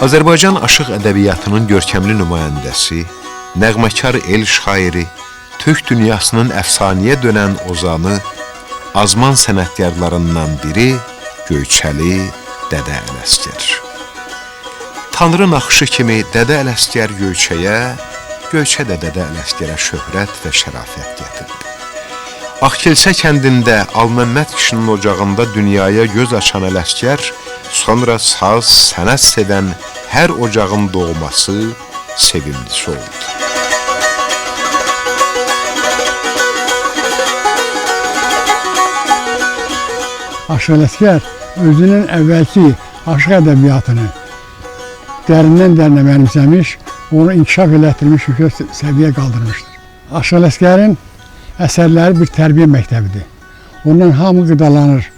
Azərbaycan aşıq ədəbiyyatının görkəmli nümayəndəsi, nəğməkar el şairi, Türk dünyasının əfsanəyə dönən ozanı, azman sənətkarlarından biri Göyçəli Dədə Ələsgər. Tanrı naxışı kimi Dədə Ələsgər Göyçəyə, Göyçə də Dədə Ələsgərə şöhrət və şərafət gətirdi. Ağkelsə kəndində Alməmməd kişinin ocağında dünyaya göz açan Ələsgər, sonra saz, sənət sevən hər ocağın doğması, sevimlisi oldu. Aşıq Ələsgər özünün əvvəlki aşıq ədəbiyyatını dərindən dərinə mənimsəmiş, onu inkişaf elətdirmiş, yüksək səviyyə qaldırmışdır. Aşıq Ələsgərin əsərləri bir tərbiyə məktəbidir. Ondan hamı qidalanır,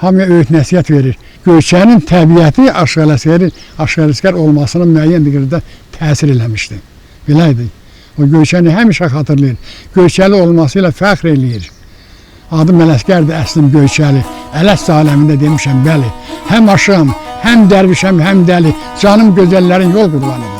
hamıya öyüd nəsiyyət verir. Göyçənin təbiəti Aşıq Ələsgər olmasına müəyyən dərəcədə təsir eləmişdi. Belə idi. O Göyçəni həmişə xatırlayır. Göyçəli olmasıyla fəxr eləyir. Adım Ələsgərdir, əslim Göyçəli. Ələs aləmində demişəm, bəli. Həm aşığım, həm dərvişəm, həm dəli. Canım gözəllərin yol qurbanıdır.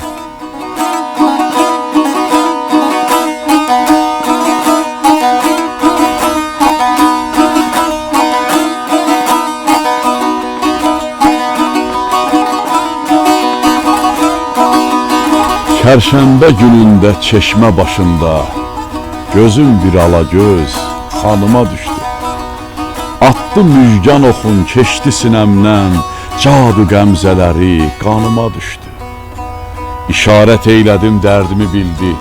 Çərşənbə günündə çeşmə başında gözüm bir alagöz xanıma düşdü. Attı müjgan oxun keçdi sinəmdən, cadu qəmzələri qanıma düşdü. İşarət eylədim, dərdimi bildi,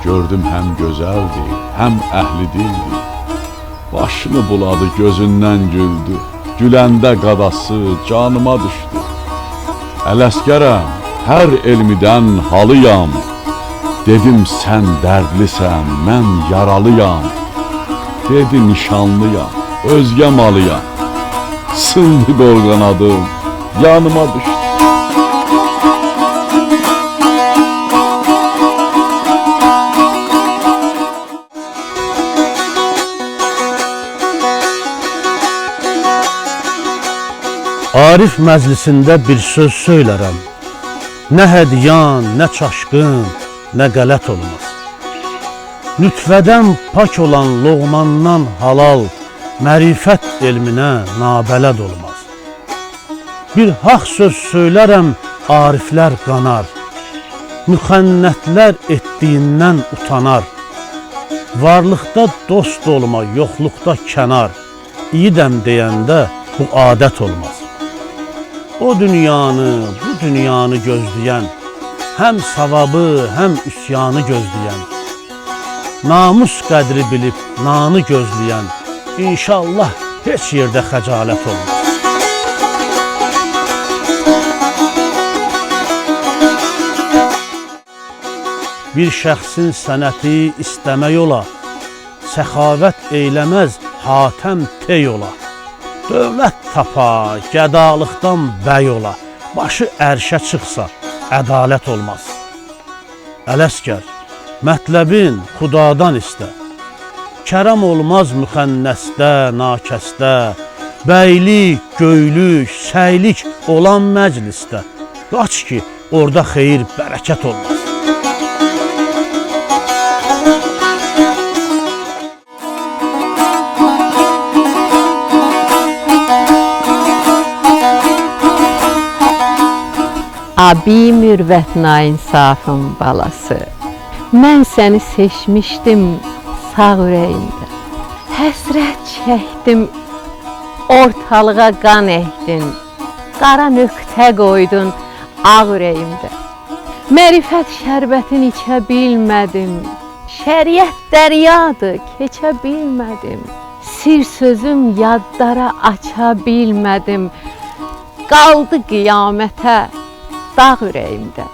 gördüm həm gözəldi, həm əhli dildi. Başını buladı, gözündən güldü, güləndə qadası canıma düşdü. Ələsgərəm, hər elmidən halıyam, dedim sən dərdlisən, mən yaralıyam. Dedi nişanlıyam, özgə malıyam, sındı qorqanadım, yanıma düşdü. Arif məclisində bir söz söylərəm. Nə hədiyan, nə çaşqın, nə qələt olmaz. Nütfədən pak olan loğmandan halal, mərifət elminə nabələd olmaz. Bir haq söz söylərəm, ariflər qanar, müxənnətlər etdiyindən utanar. Varlıqda dost olma, yoxluqda kənar, iyidəm deyəndə bu adət olmaz. O dünyanı, bu dünyanı gözləyən, həm savabı, həm üsyanı gözləyən, namus qədri bilib nanı gözləyən, İnşallah heç yerdə xəcalət olmaz. Bir şəxsin sənəti istəmək ola, səxavət eyləməz hatəm tey ola. Dövlət tapa, gədalıqdan bəy ola, başı ərşə çıxsa, ədalət olmaz. Ələsgər, mətləbin xudadan istə, kərəm olmaz müxənnəsdə, nakəsdə, bəylik, göylük, səylik olan məclisdə, qaç ki, orada xeyir, bərəkət olmaz. Abi mürvət nainsafın balası, mən səni seçmişdim sağ ürəyimdə. Həsrət çəkdim, ortalığa qan əkdin, qara nöqtə qoydun ağ ürəyimdə. Mərifət şərbətin içə bilmədim, şəriət dəryadır, keçə bilmədim. Sir sözüm yadlara aça bilmədim, qaldı qiyamətə dağ ürəyimdə.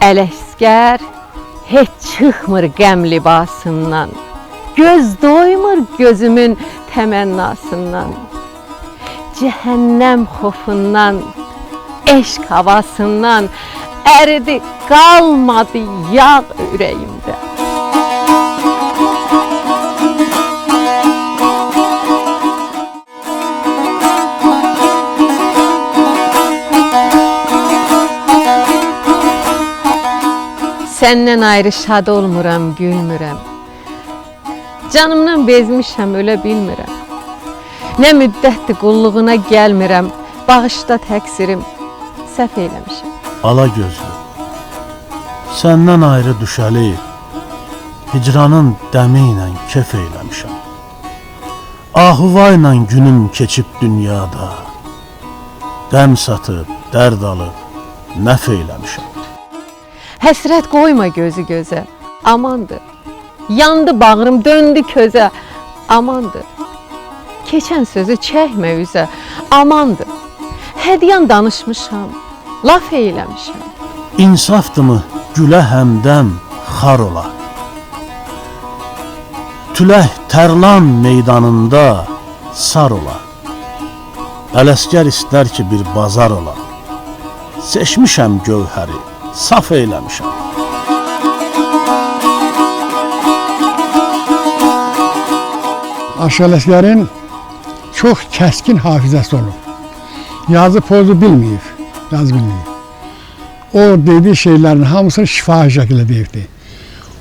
Ələsgər heç çıxmır qəm libasından, göz doymur gözümün təmənnasından. Cəhənnəm xofundan, eşq havasından əridi, qalmadı yağ ürəyimdə. Səndən ayrı şad olmuram, gülmürəm. Canımdan bezmişəm, ölə bilmirəm. Nə müddətdir qulluğuna gəlmirəm, bağışda təqsirim, səhv eləmişəm. Ala gözlü, səndən ayrı düşəli, hicranın dəmi ilə kef eyləmişəm. Ahuva ilə günüm keçib dünyada, qəm satıb, dərd alıb, nəf eyləmişəm. Həsrət qoyma gözü gözə, amandır. Yandı bağrım, döndü közə, amandır. Keçən sözü çəkmə üzə, amandır. Hədiyan danışmışam, laf eyləmişəm. İnsaftımı gülə həmdəm xar ola. Tülək Tərlan meydanında sar ola. Ələsgər istər ki bir bazar ola. Seçmişəm gövhəri, saf eyləmişəm. Aşıq Ələsgərin çox kəskin hafizəsi olub. Yazı pozu bilməyib, yazı bilməyib. O dediyi şeylərin hamısını şifahi şəkildə deyibdi.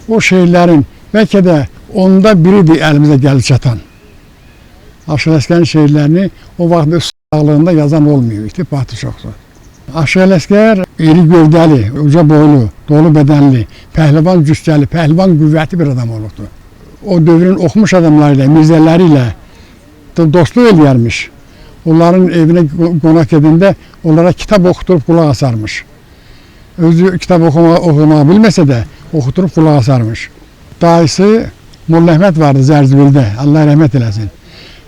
O şeylərin bəlkə də onda biridir əlimizə gəlib çatan. Aşıq Ələsgərin şeirlərini o vaxt öz sağlığında yazan olmuyor, itibbatı çoxdur. Aşıq Ələsgər iri gövdəli, uca boylu, dolu bədənli, pəhlivan cüssəli, pəhlivan qüvvətli bir adam olubdu. O dövrün oxumuş adamları ilə, mirzələri ilə dostluq eləyərmiş. Onların evinə qonaq edəndə onlara kitab oxuturup qulaq asarmış. Özü kitab oxumağı bilməsə də oxuturup qulaq asarmış. Dayısı Molla Əhməd vardı Zərzibildə, Allah rəhmət eləsin.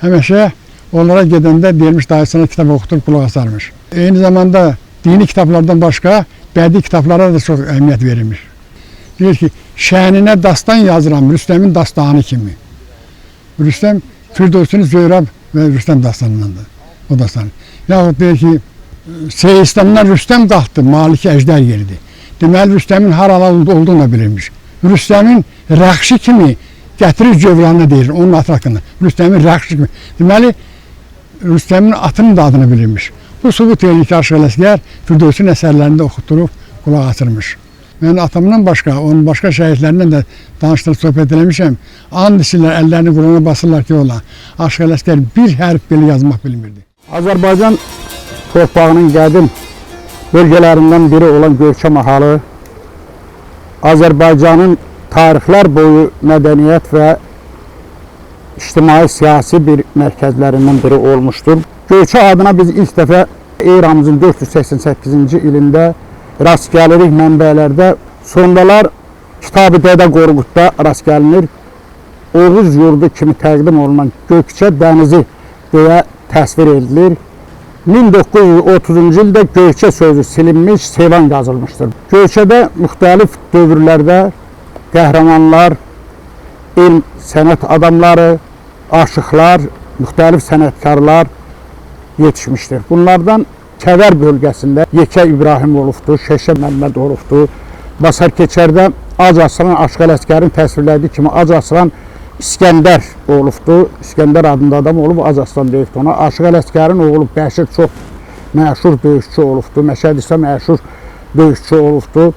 Həmişə onlara gedəndə deyirmiş dayısına kitab oxuturup qulaq asarmış. Eyni zamanda dini kitablardan başqa bədii kitablara da çox əhəmiyyət verilmiş. Deyir ki, şəninə dastan yazıram Rüstəmin dastanı kimi. Rüstəm Firdevsini Zöyrəb və Rüstəm dastanındandır. O dastan. Yaxud deyir ki, Seyistandan Rüstəm qalxdı, Maliki Əjdər yeridir. Deməli, Rüstəmin haralı olduğunu da bilirmiş. Rüstəmin rəxşi kimi gətirir cövranına deyir, onun atı haqqında. Rüstəmin rəxşi kimi. Deməli, Rüstəmin atının da adını bilirmiş. Bu subut edir ki, Aşıq Ələsgər Firdevsin əsərlərində oxutturub qulaq asırmış. Mən atamdan başqa, onun başqa şəhidlərindən də danışdırıb söhbət eləmişəm. And içirlər, əllərini Qurana basırlar ki, ola. Aşıq Ələsgər bir hərf belə yazmaq bilmirdi. Azərbaycan torpağının qədim bölgələrindən biri olan Görkəm mahalı Azərbaycanın tarixlər boyu mədəniyyət və ictimai-siyasi bir mərkəzlərindən biri olmuşdur. Göyçə adına biz ilk dəfə eramızın 488-ci ilində rast gəlirik mənbələrdə. Sonralar Kitab-ı Dədə Qorqudda rast gəlinir. Oğuz yurdu kimi təqdim olunan Gökçə dənizi deyə təsvir edilir. 1930-cu ildə Göyçə sözü silinmiş, Seyvan yazılmışdır. Göyçədə müxtəlif dövrlərdə qəhrəmanlar, elm, sənət adamları, aşıqlar, müxtəlif sənətkarlar yetişmişdir. Bunlardan Kəvər bölgəsində Yekə İbrahim olubdur, Şəşə Məmməd olubdur. Basar Keçərdə Ac Aslan, Aşıq Ələsgərin təsvirlədiyi kimi Ac Aslan İskəndər olubdur. İskəndər adında adam olub, Ac Aslan deyibdir ona. Aşıq Ələsgərin oğlu Bəşir çox məşhur döyüşçü olubdur. Məşəd isə məşhur döyüşçü olubdur.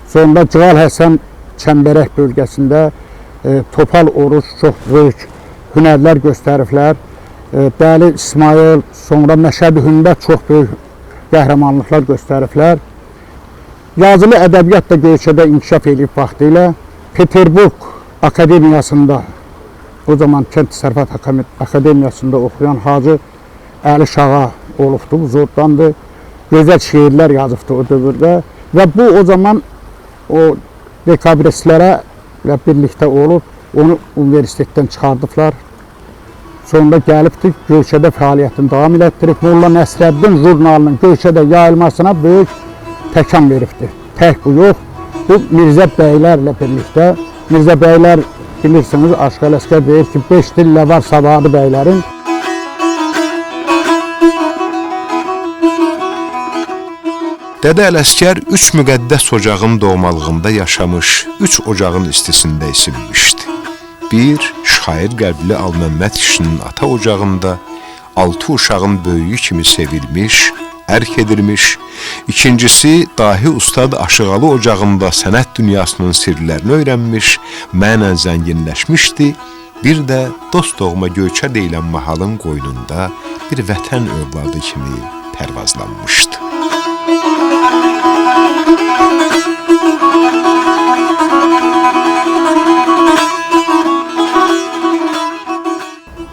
Sonunda Cığal Həsən Çəmbərək bölgəsində Topal Oruç çox böyük hünərlər göstəriblər. Dəli İsmail, sonra Məşəd Hündə çox böyük qəhrəmanlıqlar göstəriblər. Yazılı ədəbiyyat da Göyçədə inkişaf edib vaxtilə. Peterburq Akademiyasında, o zaman Kənd Təsərrüfat Akademiyasında oxuyan Hacı Əli Şağa olubdur, Zordandır. Gözəl şeirlər yazıbdır o dövrdə. Və bu o zaman o dekabristlərə birlikdə olub, onu universitetdən çıxardıblar. Sonra gəlibdir, Göyçədə fəaliyyətini davam elətdirib. Molla Nəsrəddin jurnalının Göyçədə yayılmasına böyük təkan veribdir. Tək bu yox, bu Mirzə bəylərlə birlikdə. Mirzə bəylər bilirsiniz, Aşıq Ələsgər deyir ki, 5 dillə var savadı bəylərin. Dədə Ələsgər 3 müqəddəs ocağın doğmalığında yaşamış, 3 ocağın istisində isinmişdi. 1. Şair qəlbli Alməmməd kişinin ata ocağında 6 uşağın böyüyü kimi sevilmiş, ərk edirmiş, ikincisi dahi ustad Aşıqalı ocağında sənət dünyasının sirlərini öyrənmiş, mənən zənginləşmişdi, bir də dost doğma Göyçə deyilən mahalın qoynunda bir vətən övladı kimi pərvazlanmışdı.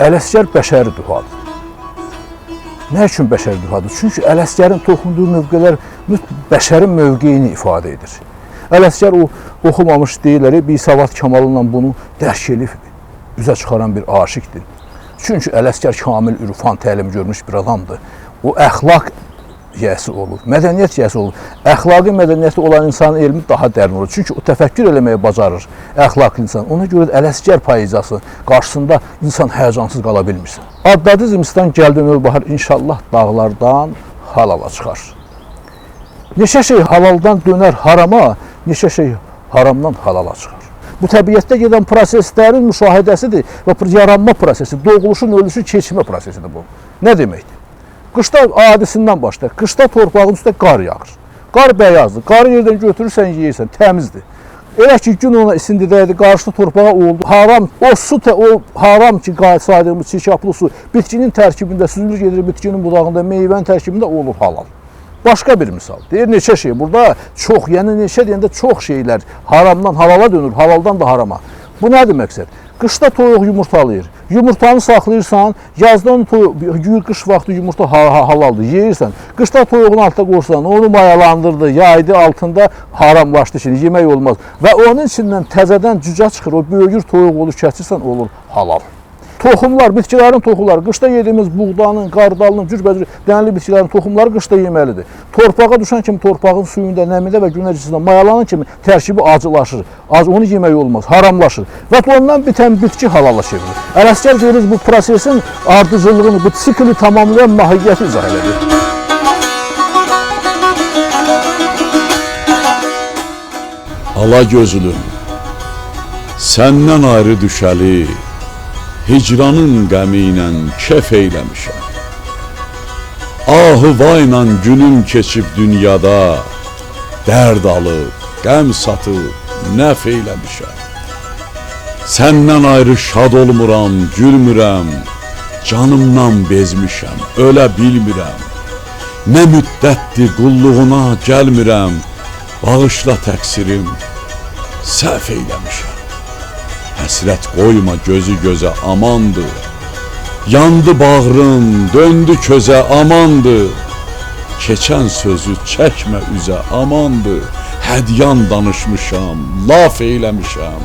Ələsgər bəşəri duhadır. Nə üçün bəşəri duhadır? Çünki Ələsgərin toxunduğu mövqelər bəşərin mövqeyini ifadə edir. Ələsgər o oxumamış deyirlər, Bisavad Kamalınla bunu dərk edib üzə çıxaran bir aşiqdir. Çünki Ələsgər kamil ürfan təlim görmüş bir adamdır. O əxlaq yiyəsi olur, mədəniyyət yiyəsi olur. Əxlaqi mədəniyyəti olan insanın elmi daha dərin olur. Çünki o təfəkkür eləməyə bacarır əxlaqlı insan. Ona görə də Ələsgər poeziyası qarşısında insan həyəcansız qala bilmirsən. Adladı Zimistan gəldi növ bahar, inşallah dağlardan halala çıxar. Neçə şey halaldan dönər harama, neçə şey haramdan halala çıxar. Bu təbiətdə gedən proseslərin müşahidəsidir və yaranma prosesi, doğuluşun, ölüşün keçmə prosesidir bu. Nə deməkdir? Qışda adisindən başlayır. Qışda torpağın üstə qar yağır. Qar bəyazdır. Qarı yerdən götürürsən, yeyirsən, təmizdir. Elə ki, gün ona isindidəydi, qarşıda torpağa oldu. Haram, o su, o haram ki, saydığımız çirkaplı su bitkinin tərkibində süzülür gedir, bitkinin budağında, meyvənin tərkibində olur halal. Başqa bir misal. Deyir, neçə şey. Burada çox, yəni neçə deyəndə çox şeylər haramdan halala dönür, halaldan da harama. Bu nədir məqsəd? Qışda toyuq yumurtalayır. Yumurtanı saxlayırsan, yazda onu qış vaxtı yumurta halaldır, yeyirsən. Qışda toyuğun altında qoyursan, onu mayalandırdı, yaydı altında haramlaşdı, şimdi yemək olmaz. Və onun içindən təzədən cücə çıxır, o böyüyür toyuq olur, kəsirsən, olur halal. Toxumlar, bitkilərin toxumları, qışda yediyimiz buğdanın, qardalının, cürbəcür dənli bitkilərin toxumları qışda yeməlidir. Torpağa düşən kimi torpağın suyunda, nəmində və günəcisində mayalanan kimi tərkibi acılaşır. Onu yemək olmaz, haramlaşır. Və ondan bitən bitki halala çevrilir. Ələsgər görürüz bu prosesin ardıcıllığını, bu sikli tamamlayan mahiyyəti izah edir. Ala gözlüm, səndən ayrı düşəli, hicranın qəmi ilə kef eyləmişəm. Ahı vayla günüm keçib dünyada, dərd alıb, qəm satıb, nəf eyləmişəm. Səndən ayrı şad olmuram, gülmürəm, canımdan bezmişəm, ölə bilmirəm. Nə müddətdir qulluğuna gəlmirəm, bağışla təqsirim, səhv eyləmişəm. Həsrət qoyma gözü gözə amandır. Yandı bağrım, döndü közə amandır. Keçən sözü çəkmə üzə amandır. Hədyan danışmışam, laf eyləmişəm.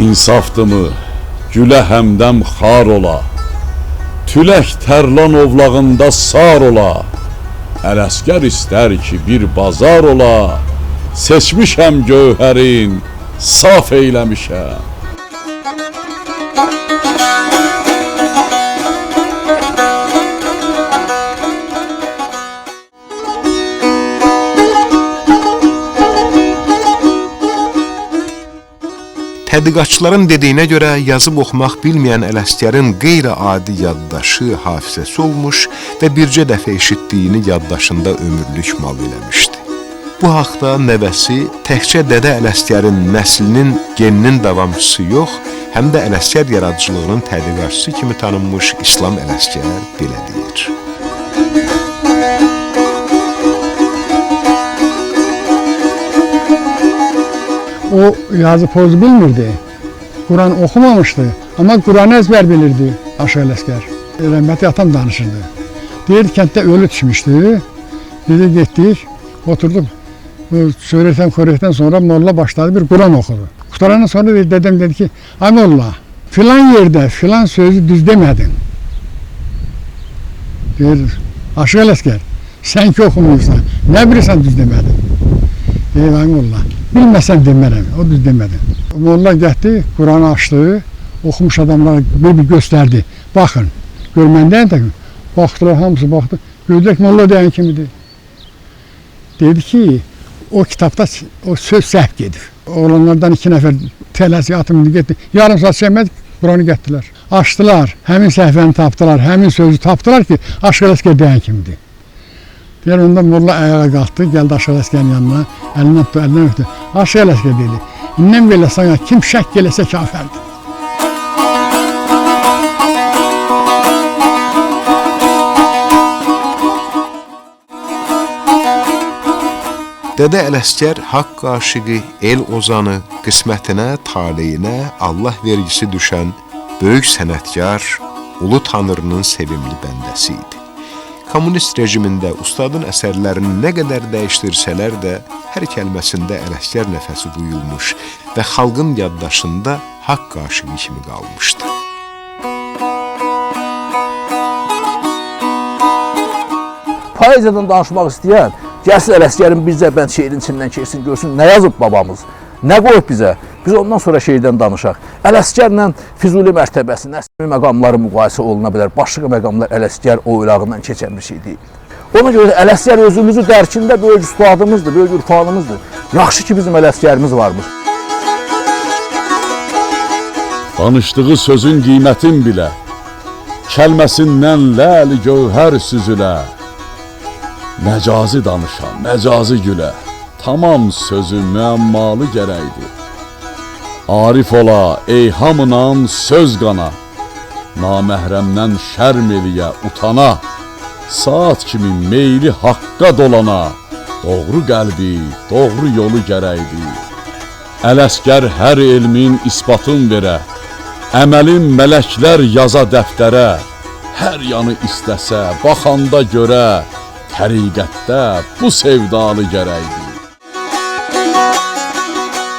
İnsafdımı, gülə həmdəm xar ola. Tülək tərlan ovlağında sar ola. Ələsgər istər ki bir bazar ola. Seçmişəm gövhərin, saf eyləmişəm. Tədqiqatçıların dediyinə görə yazıb oxumaq bilməyən Ələsgərin qeyri-adi yaddaşı, hafizəsi olmuş və bircə dəfə eşitdiyini yaddaşında ömürlük mal eləmişdi. Bu haqda nəvəsi təkcə Dədə Ələsgərin nəslinin geninin davamçısı yox, həm də Ələsgər yaradıcılığının tədqiqatçısı kimi tanınmış İslam Ələsgər belə deyir. O yazı pozu bilmirdi, Kur'an oxumamışdı, amma Kur'anı əzbər bilirdi Aşıq Ələsgər. Rəhmətli atam danışırdı. Deyir, kənddə ölü düşmüşdü, dedi, getdik, oturduk, söyləkdən sonra molla başladı, bir Kur'an oxudu. Qutarandan sonra dedəm dedi ki, ay molla, filan yerdə filan sözü düz demədin. Deyir, Aşıq Ələsgər, sən ki oxumuyursan, nə bilirsən düz demədin? Deyir, ay molla, bilməsən demərəm, o düz demədin. Molla getdi, Kur'anı açdı, oxumuş adamlara bir göstərdi. Baxın, görməndəyən də baxdılar, hamısı baxdı, gördük molla deyən kimidir. Dedi ki, o kitabda o söz səhv gedir. Oğlanlardan 2 nəfər tələsi atımını getdi. Yarım saat çəkmədi, Kur'anı getdilər. Açdılar, həmin səhvəni tapdılar, həmin sözü tapdılar ki, Aşıq Ələsgər deyən kimidir. Deyər, onda Molla ayağa qalxdı, gəldi Aşıq Ələsgərin yanına, əlindən tutdu, əlindən öpdü. Aşıq Ələsgər dedi, indən belə sana kim şək eləsə kafərdir. Dədə Ələsgər haqq aşıqı, el ozanı, qismətinə, taleyinə Allah vergisi düşən böyük sənətkar, ulu tanrının sevimli bəndəsi idi. Kommunist rejimində ustadın əsərlərini nə qədər dəyişdirsələr də, hər kəlməsində Ələsgər nəfəsi duyulmuş və xalqın yaddaşında haqq aşıqı kimi qalmışdı. Poeziyadan danışmaq istəyən, gəlsin Ələsgərin bircə bənd şeirin içindən keçsin, görsün nə yazıb babamız, nə qoyub bizə. Biz ondan sonra şeirdən danışaq. Ələsgərlə Füzuli mərtəbəsi, nəsbi məqamları müqayisə oluna bilər. Başqa məqamlar Ələsgər o ilağından keçən bir şey deyil. Ona görə Ələsgər özümüzü dərkində böyük üstadımızdır, böyük ürfanımızdır. Yaxşı ki bizim Ələsgərimiz varmış. Danışdığı sözün qiymətin bilə, kəlməsindən ləli gövhər süzülə. Məcazi danışan, məcazi gülə, tamam sözü müəmmalı gərəkdir. Arif ola, eyhamınan söz qana, naməhrəmdən şərm eləyə, utana, saat kimi meyli haqqa dolana, doğru qəlbi, doğru yolu gərəkdir. Ələsgər hər elmin isbatın verə, əməlin mələklər yaza dəftərə, hər yanı istəsə, baxanda görə, təriqətdə bu sevdalı gərəkdir.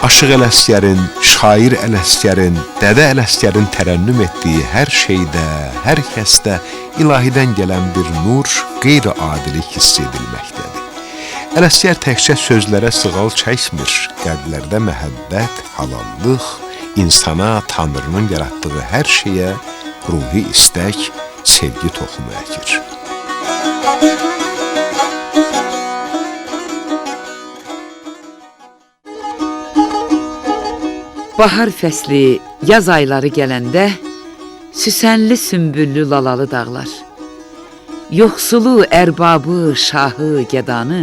Aşıq Ələsgərin, şair Ələsgərin, Dədə Ələsgərin tərənnüm etdiyi hər şeydə, hər kəsdə ilahidən gələn bir nur, qeyri-adilik hiss edilməkdədir. Ələsgər təkcə sözlərə sığal çəkmir, qəlblərdə məhəbbət, halallıq, insana, Tanrının yaratdığı hər şeyə ruhi istək, sevgi toxumu əkir. Bahar fəsli, yaz ayları gələndə süsənli, sümbüllü, lalalı dağlar, yoxsulu, ərbabı, şahı, gədanı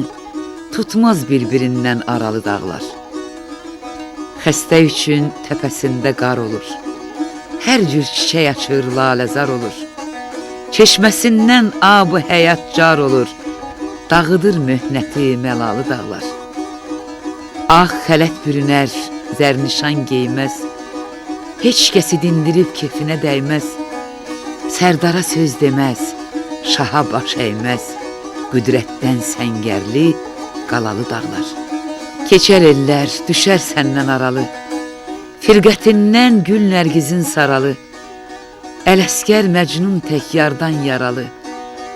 tutmaz bir-birindən aralı dağlar. Xəstə üçün təpəsində qar olur, hər cür çiçək açır, laləzar olur. Çeşməsindən ab-ı həyat car olur, dağıdır möhnəti, məlalı dağlar. Ağ xələt bürünər, zərnişan geyməz, heç kəsi dindirib kefinə dəyməz, sərdara söz deməz, şaha baş əyməz, qüdrətdən səngərli, qalalı dağlar. Keçər ellər, düşər səndən aralı, firqətindən gül nərgizin saralı, Ələsgər Məcnun tək yardan yaralı,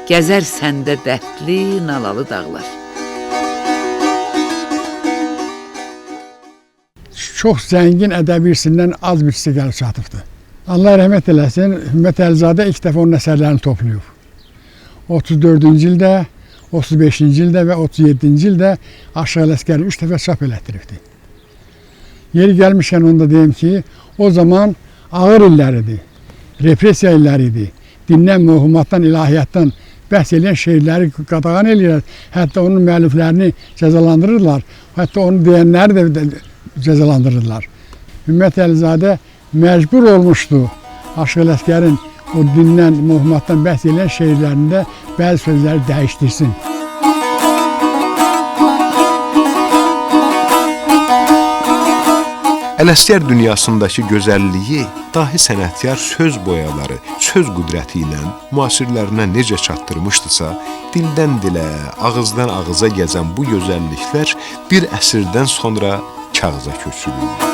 gəzər səndə dərdli, nalalı dağlar. Çox zəngin ədəbi irsindən az bir hissə gəlib çatıbdır. Allah rəhmət eləsin, Hümmət Əlizadə ilk dəfə onun əsərlərini toplayıb. 34-cü ildə, 35-ci ildə və 37-ci ildə Aşıq Ələsgəri 3 dəfə çap elətdiribdir. Yeri gəlmişkən onu da deyim ki, o zaman ağır illər idi, repressiya illəri idi. Dindən, məhumatdan, ilahiyyatdan bəhs eləyən şeirləri qadağan eləyirlər. Hətta onun müəlliflərini cəzalandırırlar. Hətta onu deyənləri də cəzalandırırlar. Hümmət Əlizadə məcbur olmuşdu Aşıq Ələsgərin o dindən, məhumatdan bəhs eləyən şeirlərində bəzi sözləri dəyişdirsin. Ələsgər dünyasındakı gözəlliyi dahi sənətkar söz boyaları, söz qüdrəti ilə müasirlərinə necə çatdırmışdısa, dildən dilə, ağızdan ağıza gəzən bu gözəlliklər bir əsrdən sonra kağıza köçürüldü.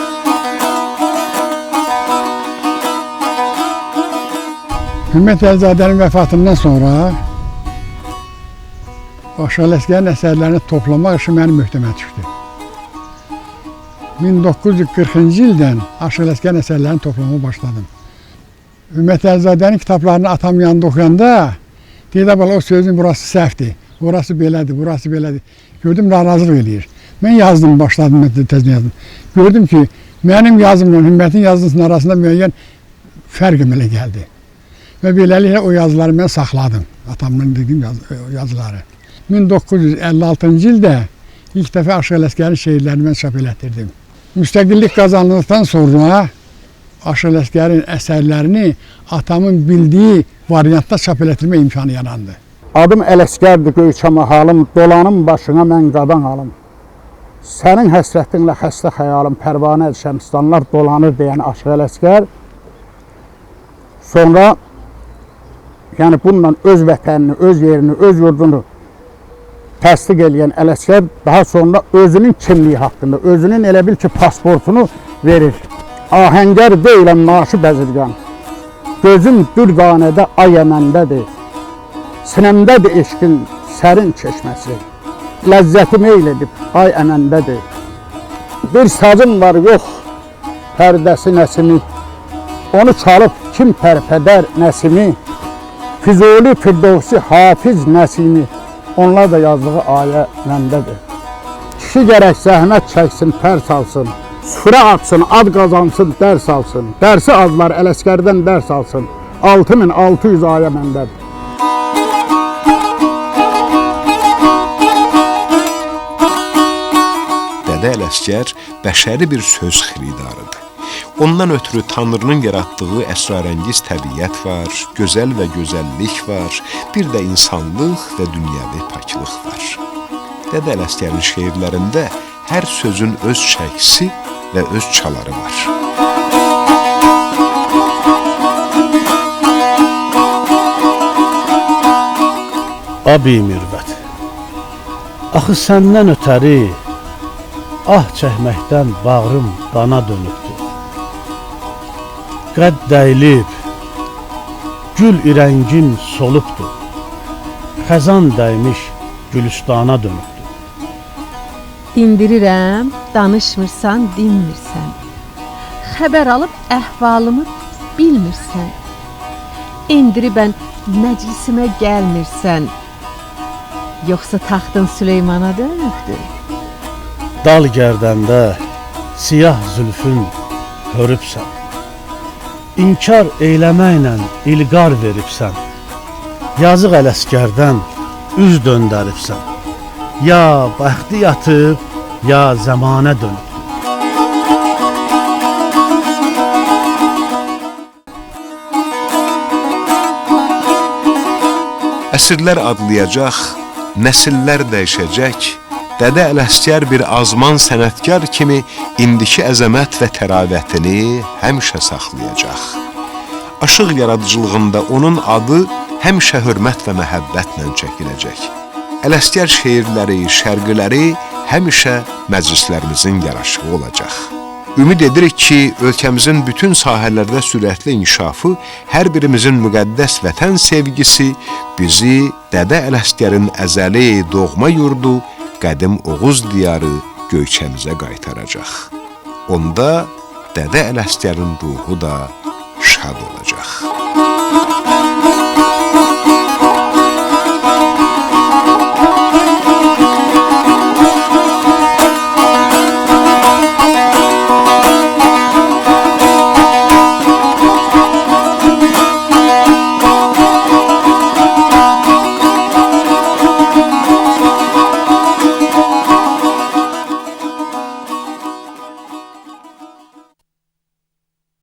Hümmət Əlizadənin vəfatından sonra Aşıq Ələsgərin əsərlərini toplamaq işi mənim möhtəmə düşdü. 1940-cı ildən Aşıq Ələsgərin əsərlərini toplamaya başladım. Hümmət Əlizadənin kitablarını atam yanında oxuyanda deyir, o sözün burası səhvdir, orası belədir, burası belədir. Gördüm, narazılıq eləyir. Mən yazdım, başladım, tezdən yazdım. Gördüm ki, mənim yazımla Hümmətin yazısının arasında müəyyən fərq əmələ gəldi. Və beləliklə o yazıları mən saxladım, atamın dediyim yazıları. 1956-cı ildə ilk dəfə Aşıq Ələsgərin şeirlərini mən çap elətdirdim. Müstəqillik qazandıqdan sonra Aşıq Ələsgərin əsərlərini atamın bildiyi variantda çap elətdirmə imkanı yarandı. Adım Ələsgərdir Göyçama halım, dolanım başına mən qadan alım. Sənin həsrətinlə xəstə xəyalım, pərvanə şəmstanlar dolanır deyən Aşıq Ələsgər. Sonra yəni bununla öz vətənini, öz yerini, öz yurdunu təsdiq edən Ələsgər daha sonra özünün kimliyi haqqında, özünün elə bil ki pasportunu verir. Ahəngər deyiləm naşı bəzirgan, gözüm dürqanədə ay əməndədir, sinəmdədir eşqin sərin çeşməsi, ləzzətim eyl edib ay əməndədir. Bir sazım var yox, pərdəsi nəsimi, onu çalıb kim pərpədər nəsimi, Füzuli, Firdovsi, Hafiz, Nəsimi, onlar da yazdığı ayə məndədir. Kişi gərək zəhmət çəksin, tərs alsın, süfrə atsın, ad qazansın, dərs alsın. Dərsi azlar Ələsgərdən dərs alsın, 6600 ayə məndədir. Dədə Ələsgər bəşəri bir söz xiridarıdır. Ondan ötürü Tanrının yaratdığı əsrarəngiz təbiət var, gözəl və gözəllik var, bir də insanlıq və dünyəvi paklıq var. Dədə Ələsgərin şeirlərində hər sözün öz çəkisi və öz çaları var. Abi Mürvət, axı səndən ötəri ah çəkməkdən bağrım qana dönübdür. Qədd dəyilib, gül irəngim solubdur, xəzan dəymiş gülüstana dönübdür. Dindirirəm, danışmırsan, dinmirsən. Xəbər alıb əhvalımı bilmirsən. İndiribən məclisimə gəlmirsən. Yoxsa taxtın Süleymana dönübdür. Dal gərdəndə siyah zülfün hörübsən. İnkar eyləməklə ilqar veribsən. Yazıq Ələsgərdən üz döndəribsən. Ya bəxti yatıb, ya zəmanə dönübdür. Əsrlər adlayacaq, nəsillər dəyişəcək, Dədə Ələsgər bir azman sənətkar kimi indiki əzəmət və təravətini həmişə saxlayacaq. Aşıq yaradıcılığında onun adı həmişə hörmət və məhəbbətlə çəkiləcək. Ələsgər şeirləri, şərqiləri həmişə məclislərimizin yaraşığı olacaq. Ümid edirik ki, ölkəmizin bütün sahələrdə sürətli inkişafı, hər birimizin müqəddəs vətən sevgisi bizi Dədə Ələsgərin əzəli doğma yurdu, qədim Oğuz diyarı Göyçəmizə qaytaracaq. Onda Dədə Ələsgərin ruhu da şad olacaq.